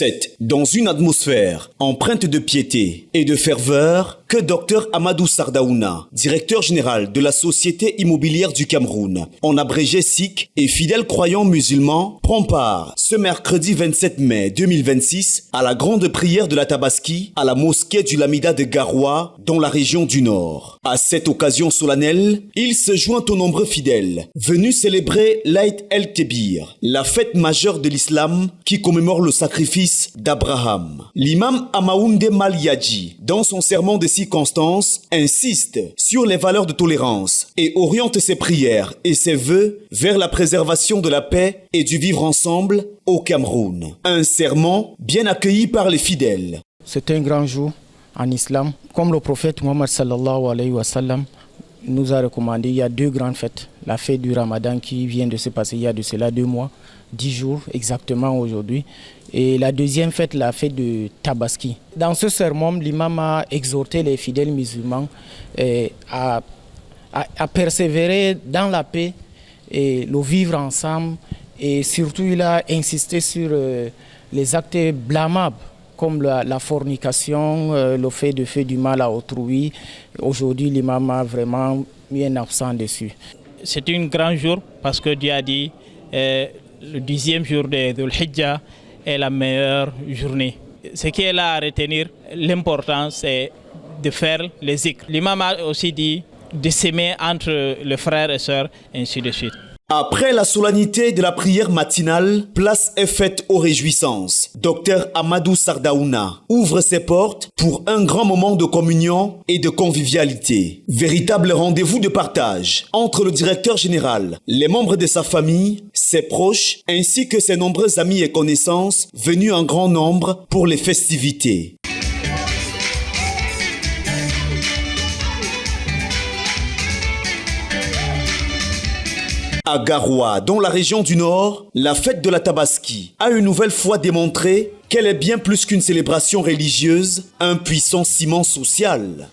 C'est dans une atmosphère empreinte de piété et de ferveur que Dr Amadou Sardaouna, directeur général de la Société immobilière du Cameroun, en abrégé SIC et fidèle croyant musulman, prend part ce mercredi 27 mai 2026 à la grande prière de la Tabaski à la mosquée du Lamida de Garoua dans la région du Nord. À cette occasion solennelle, il se joint aux nombreux fidèles venus célébrer l'Aïd el-Kébir, la fête majeure de l'islam qui commémore le sacrifice d'Abraham. L'imam Amaounde Maliadji, dans son sermon de circonstance, insiste sur les valeurs de tolérance et oriente ses prières et ses vœux vers la préservation de la paix et du vivre ensemble au Cameroun. Un sermon bien accueilli par les fidèles. C'est un grand jour en islam. Comme le prophète Mohammed sallallahu alayhi wa sallam nous a recommandé, il y a deux grandes fêtes. La fête du Ramadan qui vient de se passer il y a de cela 2 mois, 10 jours exactement aujourd'hui. Et la deuxième fête, la fête de Tabaski. Dans ce sermon, l'imam a exhorté les fidèles musulmans à persévérer dans la paix et le vivre ensemble. Et surtout, il a insisté sur les actes blâmables comme la fornication, le fait de faire du mal à autrui. Aujourd'hui, l'imam a vraiment mis un accent dessus. C'est un grand jour parce que Dieu a dit le 10e jour de Dhul Hijjah est la meilleure journée. Ce qui est là à retenir, l'important c'est de faire les zikr. L'imam a aussi dit de s'aimer entre les frères et sœurs, ainsi de suite. Après la solennité de la prière matinale, place est faite aux réjouissances. Dr Amadou Sardaouna ouvre ses portes pour un grand moment de communion et de convivialité. Véritable rendez-vous de partage entre le directeur général, les membres de sa famille, ses proches, ainsi que ses nombreux amis et connaissances venus en grand nombre pour les festivités. À Garoua, dans la région du Nord, la fête de la Tabaski a une nouvelle fois démontré qu'elle est bien plus qu'une célébration religieuse, un puissant ciment social.